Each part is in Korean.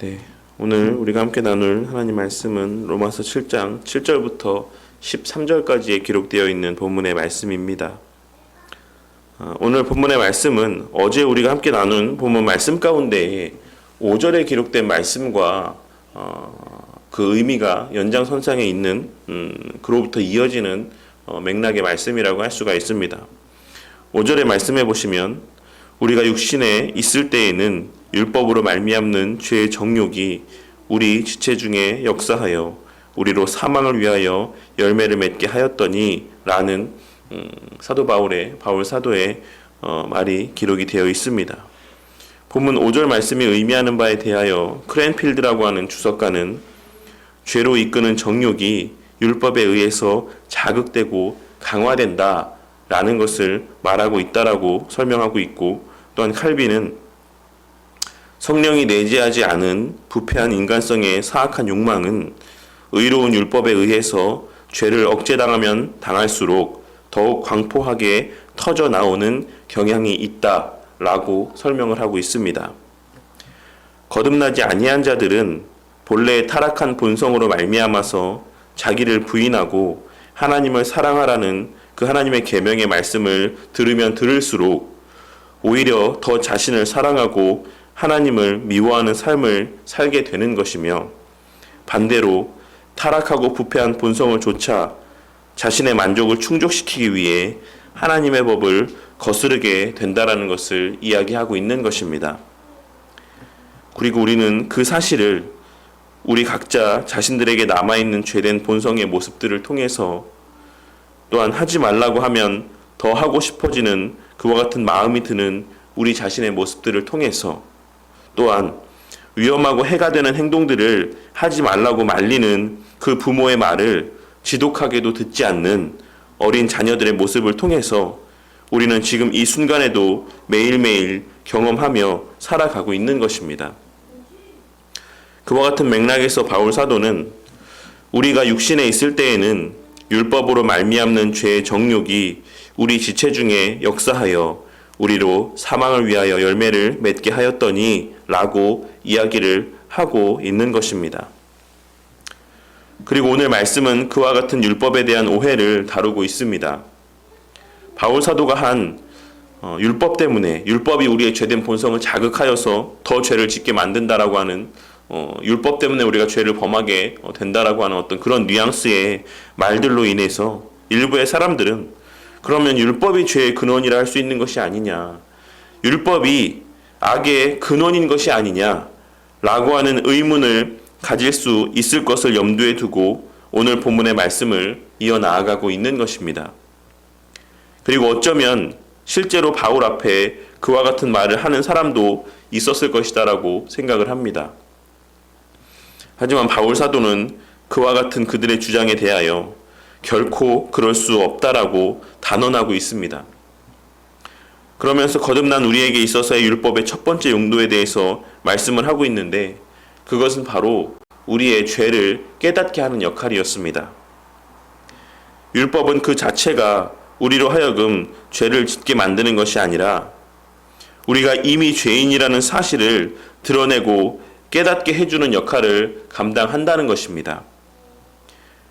네, 오늘 우리가 함께 나눌 하나님 말씀은 로마서 7장 7절부터 13절까지에 기록되어 있는 본문의 말씀입니다. 오늘 본문의 말씀은 어제 우리가 함께 나눈 본문 말씀 가운데에 5절에 기록된 말씀과 그 의미가 연장선상에 있는 그로부터 이어지는 맥락의 말씀이라고 할 수가 있습니다. 5절의 말씀해 보시면 우리가 육신에 있을 때에는 율법으로 말미암는 죄의 정욕이 우리 지체 중에 역사하여 우리로 사망을 위하여 열매를 맺게 하였더니 라는 사도 바울 사도의 말이 기록이 되어 있습니다. 본문 5절 말씀이 의미하는 바에 대하여 크랜필드라고 하는 주석가는 죄로 이끄는 정욕이 율법에 의해서 자극되고 강화된다 라는 것을 말하고 있다라고 설명하고 있고, 또한 칼빈은 성령이 내재하지 않은 부패한 인간성의 사악한 욕망은 의로운 율법에 의해서 죄를 억제당하면 당할수록 더욱 광포하게 터져 나오는 경향이 있다라고 설명을 하고 있습니다. 거듭나지 아니한 자들은 본래의 타락한 본성으로 말미암아서 자기를 부인하고 하나님을 사랑하라는 그 하나님의 계명의 말씀을 들으면 들을수록 오히려 더 자신을 사랑하고 하나님을 미워하는 삶을 살게 되는 것이며, 반대로 타락하고 부패한 본성을 좇아 자신의 만족을 충족시키기 위해 하나님의 법을 거스르게 된다라는 것을 이야기하고 있는 것입니다. 그리고 우리는 그 사실을 우리 각자 자신들에게 남아있는 죄된 본성의 모습들을 통해서, 또한 하지 말라고 하면 더 하고 싶어지는 그와 같은 마음이 드는 우리 자신의 모습들을 통해서, 또한 위험하고 해가 되는 행동들을 하지 말라고 말리는 그 부모의 말을 지독하게도 듣지 않는 어린 자녀들의 모습을 통해서 우리는 지금 이 순간에도 매일매일 경험하며 살아가고 있는 것입니다. 그와 같은 맥락에서 바울 사도는 우리가 육신에 있을 때에는 율법으로 말미암는 죄의 정욕이 우리 지체 중에 역사하여 우리로 사망을 위하여 열매를 맺게 하였더니 라고 이야기를 하고 있는 것입니다. 그리고 오늘 말씀은 그와 같은 율법에 대한 오해를 다루고 있습니다. 바울 사도가 한 율법 때문에, 율법이 우리의 죄된 본성을 자극하여서 더 죄를 짓게 만든다라고 하는, 율법 때문에 우리가 죄를 범하게 된다라고 하는 어떤 그런 뉘앙스의 말들로 인해서 일부의 사람들은 그러면 율법이 죄의 근원이라 할 수 있는 것이 아니냐, 율법이 악의 근원인 것이 아니냐 라고 하는 의문을 가질 수 있을 것을 염두에 두고 오늘 본문의 말씀을 이어나가고 있는 것입니다. 그리고 어쩌면 실제로 바울 앞에 그와 같은 말을 하는 사람도 있었을 것이다라고 생각을 합니다. 하지만 바울 사도는 그와 같은 그들의 주장에 대하여 결코 그럴 수 없다라고 단언하고 있습니다. 그러면서 거듭난 우리에게 있어서의 율법의 첫 번째 용도에 대해서 말씀을 하고 있는데, 그것은 바로 우리의 죄를 깨닫게 하는 역할이었습니다. 율법은 그 자체가 우리로 하여금 죄를 짓게 만드는 것이 아니라 우리가 이미 죄인이라는 사실을 드러내고 깨닫게 해주는 역할을 감당한다는 것입니다.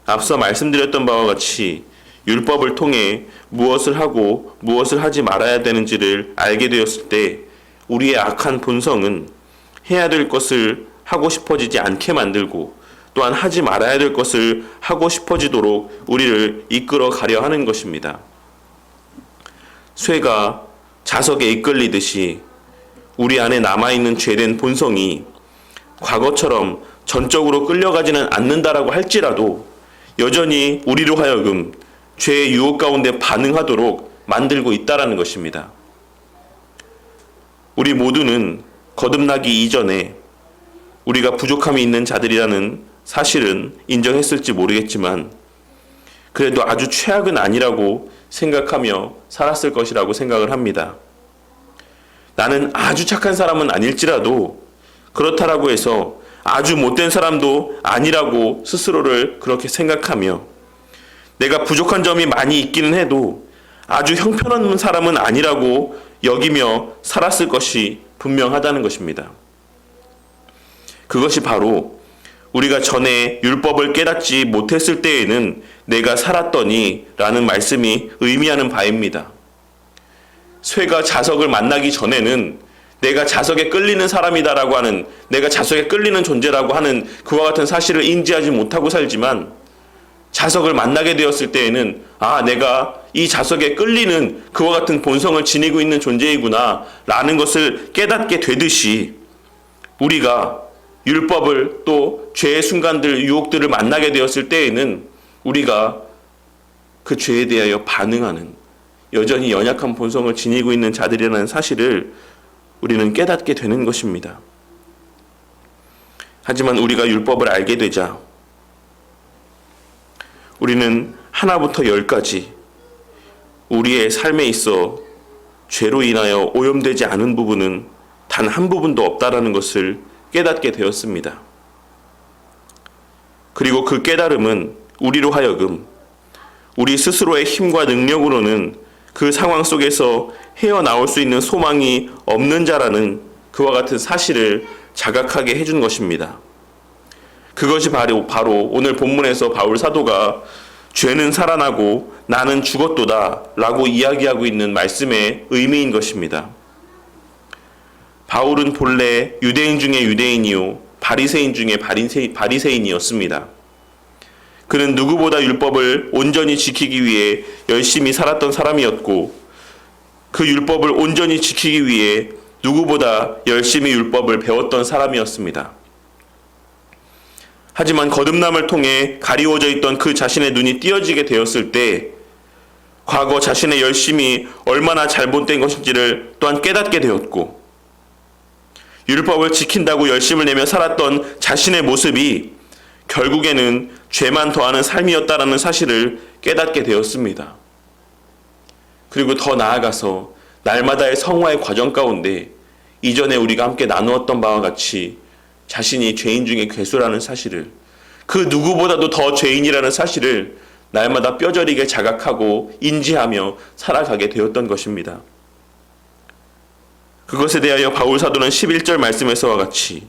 앞서 말씀드렸던 바와 같이 율법을 통해 무엇을 하고 무엇을 하지 말아야 되는지를 알게 되었을 때 우리의 악한 본성은 해야 될 것을 하고 싶어지지 않게 만들고, 또한 하지 말아야 될 것을 하고 싶어지도록 우리를 이끌어 가려 하는 것입니다. 쇠가 자석에 이끌리듯이 우리 안에 남아있는 죄된 본성이 과거처럼 전적으로 끌려가지는 않는다라고 할지라도 여전히 우리로 하여금 죄의 유혹 가운데 반응하도록 만들고 있다라는 것입니다. 우리 모두는 거듭나기 이전에 우리가 부족함이 있는 자들이라는 사실은 인정했을지 모르겠지만, 그래도 아주 최악은 아니라고 생각하며 살았을 것이라고 생각을 합니다. 나는 아주 착한 사람은 아닐지라도 그렇다라고 해서 아주 못된 사람도 아니라고 스스로를 그렇게 생각하며, 내가 부족한 점이 많이 있기는 해도 아주 형편없는 사람은 아니라고 여기며 살았을 것이 분명하다는 것입니다. 그것이 바로 우리가 전에 율법을 깨닫지 못했을 때에는 내가 살았더니 라는 말씀이 의미하는 바입니다. 쇠가 자석을 만나기 전에는 내가 자석에 끌리는 사람이다라고 하는, 내가 자석에 끌리는 존재라고 하는 그와 같은 사실을 인지하지 못하고 살지만, 자석을 만나게 되었을 때에는 내가 이 자석에 끌리는 그와 같은 본성을 지니고 있는 존재이구나 라는 것을 깨닫게 되듯이, 우리가 율법을 또 죄의 순간들, 유혹들을 만나게 되었을 때에는 우리가 그 죄에 대하여 반응하는, 여전히 연약한 본성을 지니고 있는 자들이라는 사실을 우리는 깨닫게 되는 것입니다. 하지만 우리가 율법을 알게 되자 우리는 하나부터 10까지 우리의 삶에 있어 죄로 인하여 오염되지 않은 부분은 단 한 부분도 없다라는 것을 깨닫게 되었습니다. 그리고 그 깨달음은 우리로 하여금 우리 스스로의 힘과 능력으로는 그 상황 속에서 헤어나올 수 있는 소망이 없는 자라는 그와 같은 사실을 자각하게 해준 것입니다. 그것이 바로 오늘 본문에서 바울 사도가 죄는 살아나고 나는 죽었도다 라고 이야기하고 있는 말씀의 의미인 것입니다. 바울은 본래 유대인 중에 유대인이요 바리새인 중에 바리새인이었습니다. 그는 누구보다 율법을 온전히 지키기 위해 열심히 살았던 사람이었고, 그 율법을 온전히 지키기 위해 누구보다 열심히 율법을 배웠던 사람이었습니다. 하지만 거듭남을 통해 가리워져 있던 그 자신의 눈이 띄어지게 되었을 때 과거 자신의 열심이 얼마나 잘못된 것인지를 또한 깨닫게 되었고, 율법을 지킨다고 열심을 내며 살았던 자신의 모습이 결국에는 죄만 더하는 삶이었다라는 사실을 깨닫게 되었습니다. 그리고 더 나아가서 날마다의 성화의 과정 가운데 이전에 우리가 함께 나누었던 바와 같이 자신이 죄인 중에 괴수라는 사실을, 그 누구보다도 더 죄인이라는 사실을 날마다 뼈저리게 자각하고 인지하며 살아가게 되었던 것입니다. 그것에 대하여 바울 사도는 11절 말씀에서와 같이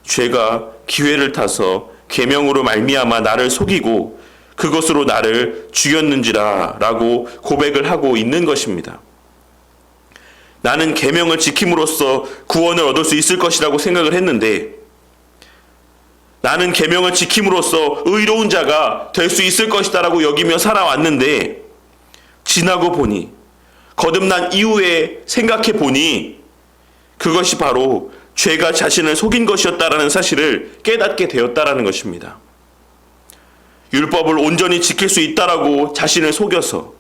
죄가 기회를 타서 계명으로 말미암아 나를 속이고 그것으로 나를 죽였는지라 라고 고백을 하고 있는 것입니다. 나는 계명을 지킴으로써 구원을 얻을 수 있을 것이라고 생각을 했는데, 나는 계명을 지킴으로써 의로운 자가 될 수 있을 것이다라고 여기며 살아왔는데, 지나고 보니, 거듭난 이후에 생각해 보니 그것이 바로 죄가 자신을 속인 것이었다라는 사실을 깨닫게 되었다라는 것입니다. 율법을 온전히 지킬 수 있다라고 자신을 속여서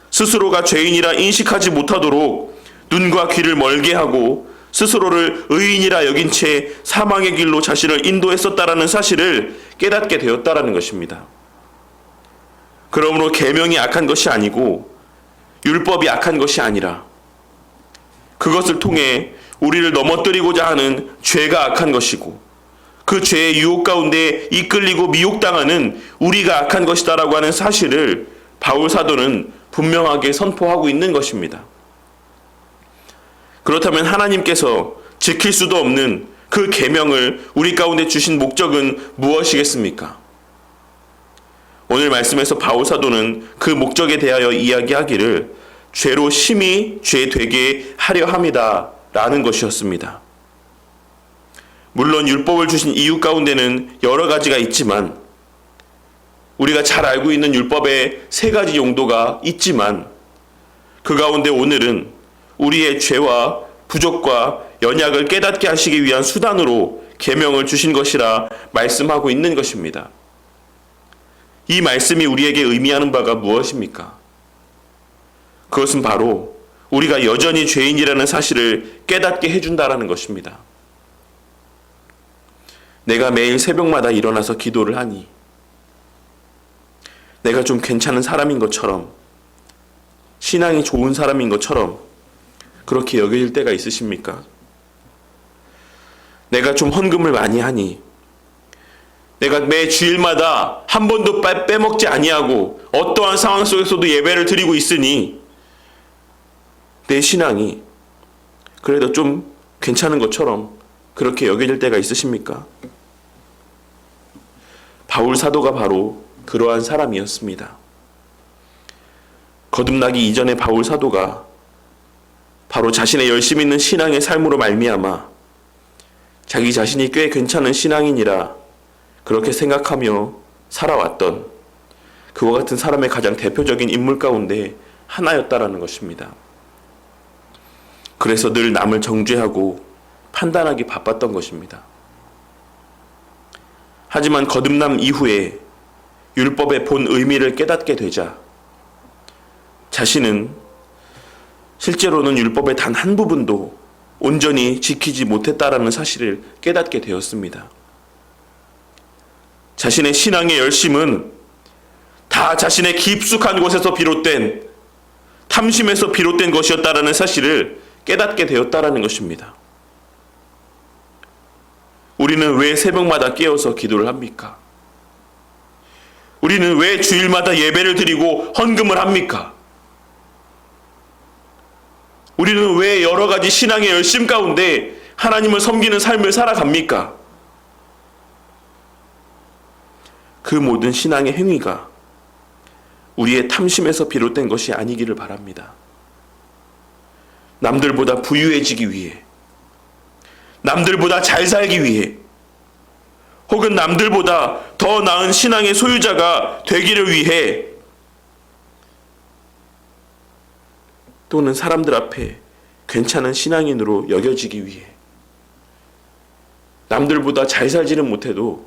스스로가 죄인이라 인식하지 못하도록 눈과 귀를 멀게 하고 스스로를 의인이라 여긴 채 사망의 길로 자신을 인도했었다라는 사실을 깨닫게 되었다라는 것입니다. 그러므로 계명이 악한 것이 아니고 율법이 악한 것이 아니라 그것을 통해 우리를 넘어뜨리고자 하는 죄가 악한 것이고, 그 죄의 유혹 가운데 이끌리고 미혹당하는 우리가 악한 것이다라고 하는 사실을 바울 사도는 분명하게 선포하고 있는 것입니다. 그렇다면 하나님께서 지킬 수도 없는 그 계명을 우리 가운데 주신 목적은 무엇이겠습니까? 오늘 말씀에서 바울 사도는 그 목적에 대하여 이야기하기를 죄로 심히 죄되게 하려 함이다 라는 것이었습니다. 물론 율법을 주신 이유 가운데는 여러 가지가 있지만, 우리가 잘 알고 있는 율법의 3가지 용도가 있지만, 그 가운데 오늘은 우리의 죄와 부족과 연약을 깨닫게 하시기 위한 수단으로 계명을 주신 것이라 말씀하고 있는 것입니다. 이 말씀이 우리에게 의미하는 바가 무엇입니까? 그것은 바로 우리가 여전히 죄인이라는 사실을 깨닫게 해준다라는 것입니다. 내가 매일 새벽마다 일어나서 기도를 하니 내가 좀 괜찮은 사람인 것처럼, 신앙이 좋은 사람인 것처럼 그렇게 여겨질 때가 있으십니까? 내가 좀 헌금을 많이 하니, 내가 매 주일마다 한 번도 빼먹지 아니하고 어떠한 상황 속에서도 예배를 드리고 있으니 내 신앙이 그래도 좀 괜찮은 것처럼 그렇게 여겨질 때가 있으십니까? 바울 사도가 바로 그러한 사람이었습니다. 거듭나기 이전에 바울 사도가 바로 자신의 열심 있는 신앙의 삶으로 말미암아 자기 자신이 꽤 괜찮은 신앙인이라 그렇게 생각하며 살아왔던 그와 같은 사람의 가장 대표적인 인물 가운데 하나였다라는 것입니다. 그래서 늘 남을 정죄하고 판단하기 바빴던 것입니다. 하지만 거듭남 이후에 율법의 본 의미를 깨닫게 되자 자신은 실제로는 율법의 단 한 부분도 온전히 지키지 못했다라는 사실을 깨닫게 되었습니다. 자신의 신앙의 열심은 다 자신의 깊숙한 곳에서 비롯된 탐심에서 비롯된 것이었다라는 사실을 깨닫게 되었다라는 것입니다. 우리는 왜 새벽마다 깨어서 기도를 합니까? 우리는 왜 주일마다 예배를 드리고 헌금을 합니까? 우리는 왜 여러 가지 신앙의 열심 가운데 하나님을 섬기는 삶을 살아갑니까? 그 모든 신앙의 행위가 우리의 탐심에서 비롯된 것이 아니기를 바랍니다. 남들보다 부유해지기 위해, 남들보다 잘 살기 위해, 혹은 남들보다 더 나은 신앙의 소유자가 되기를 위해, 또는 사람들 앞에 괜찮은 신앙인으로 여겨지기 위해, 남들보다 잘 살지는 못해도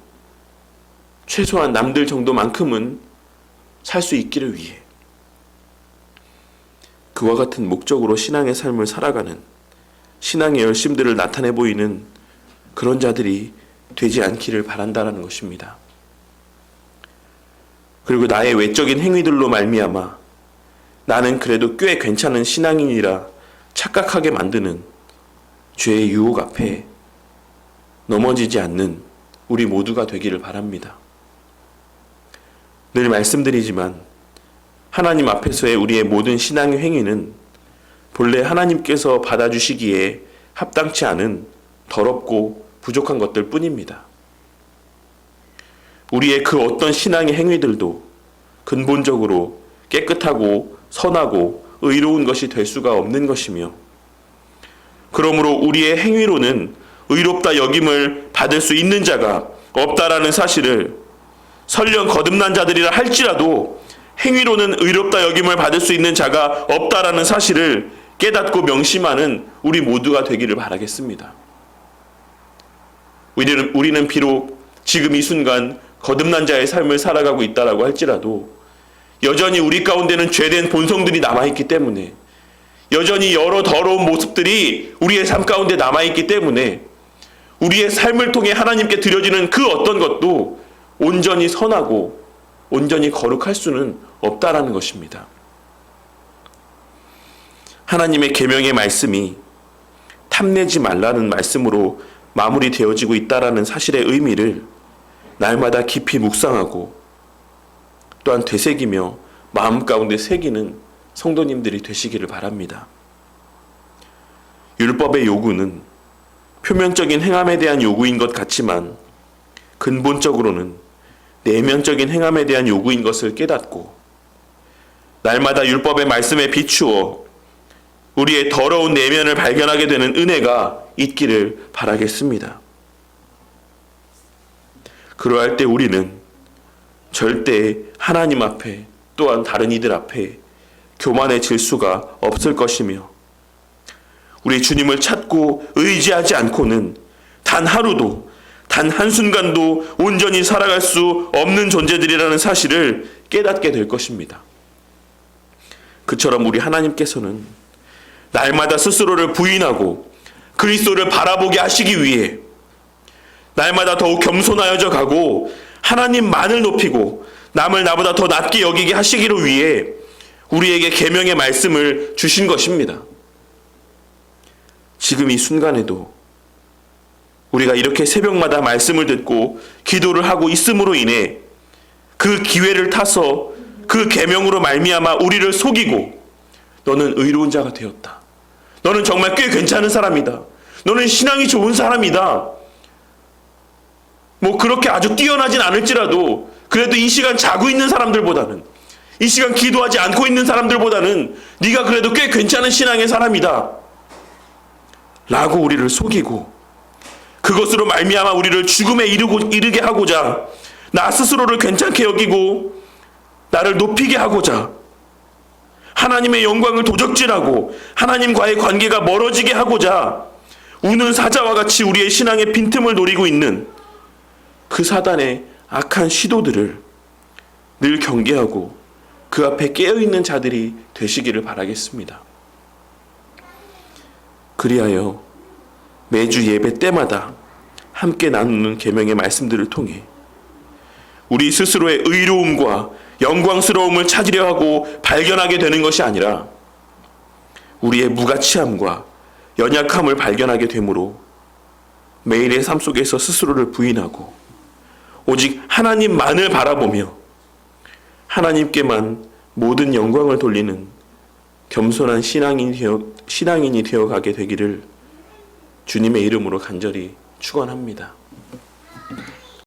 최소한 남들 정도만큼은 살 수 있기를 위해 그와 같은 목적으로 신앙의 삶을 살아가는 신앙의 열심들을 나타내 보이는 그런 자들이 되지 않기를 바란다라는 것입니다. 그리고 나의 외적인 행위들로 말미암아 나는 그래도 꽤 괜찮은 신앙인이라 착각하게 만드는 죄의 유혹 앞에 넘어지지 않는 우리 모두가 되기를 바랍니다. 늘 말씀드리지만 하나님 앞에서의 우리의 모든 신앙의 행위는 본래 하나님께서 받아주시기에 합당치 않은 더럽고 부족한 것들 뿐입니다. 우리의 그 어떤 신앙의 행위들도 근본적으로 깨끗하고 선하고 의로운 것이 될 수가 없는 것이며, 그러므로 우리의 행위로는 의롭다 여김을 받을 수 있는 자가 없다라는 사실을 설령 거듭난 자들이라 할지라도 행위로는 의롭다 여김을 받을 수 있는 자가 없다라는 사실을 깨닫고 명심하는 우리 모두가 되기를 바라겠습니다. 우리는 비록 지금 이 순간 거듭난 자의 삶을 살아가고 있다라고 할지라도 여전히 우리 가운데는 죄된 본성들이 남아있기 때문에, 여전히 여러 더러운 모습들이 우리의 삶 가운데 남아있기 때문에 우리의 삶을 통해 하나님께 드려지는 그 어떤 것도 온전히 선하고 온전히 거룩할 수는 없다라는 것입니다. 하나님의 계명의 말씀이 탐내지 말라는 말씀으로 마무리되어지고 있다라는 사실의 의미를 날마다 깊이 묵상하고 또한 되새기며 마음 가운데 새기는 성도님들이 되시기를 바랍니다. 율법의 요구는 표면적인 행함에 대한 요구인 것 같지만 근본적으로는 내면적인 행함에 대한 요구인 것을 깨닫고 날마다 율법의 말씀에 비추어 우리의 더러운 내면을 발견하게 되는 은혜가 있기를 바라겠습니다. 그러할 때 우리는 절대 하나님 앞에 또한 다른 이들 앞에 교만해질 수가 없을 것이며, 우리 주님을 찾고 의지하지 않고는 단 하루도 단 한순간도 온전히 살아갈 수 없는 존재들이라는 사실을 깨닫게 될 것입니다. 그처럼 우리 하나님께서는 날마다 스스로를 부인하고 그리스도를 바라보게 하시기 위해 날마다 더욱 겸손하여져 가고 하나님만을 높이고 남을 나보다 더 낮게 여기게 하시기를 위해 우리에게 계명의 말씀을 주신 것입니다. 지금 이 순간에도 우리가 이렇게 새벽마다 말씀을 듣고 기도를 하고 있음으로 인해 그 기회를 타서 그 계명으로 말미암아 우리를 속이고 너는 의로운 자가 되었다. 너는 정말 꽤 괜찮은 사람이다. 너는 신앙이 좋은 사람이다. 뭐 그렇게 아주 뛰어나진 않을지라도 그래도 이 시간 자고 있는 사람들보다는, 이 시간 기도하지 않고 있는 사람들보다는 네가 그래도 꽤 괜찮은 신앙의 사람이다 라고 우리를 속이고, 그것으로 말미암아 우리를 죽음에 이르게 하고자, 나 스스로를 괜찮게 여기고 나를 높이게 하고자, 하나님의 영광을 도적질하고 하나님과의 관계가 멀어지게 하고자 우는 사자와 같이 우리의 신앙의 빈틈을 노리고 있는 그 사단의 악한 시도들을 늘 경계하고 그 앞에 깨어있는 자들이 되시기를 바라겠습니다. 그리하여 매주 예배 때마다 함께 나누는 계명의 말씀들을 통해 우리 스스로의 의로움과 영광스러움을 찾으려 하고 발견하게 되는 것이 아니라 우리의 무가치함과 연약함을 발견하게 되므로 매일의 삶 속에서 스스로를 부인하고 오직 하나님만을 바라보며 하나님께만 모든 영광을 돌리는 겸손한 신앙인이 되어가게 되기를 주님의 이름으로 간절히 축원합니다.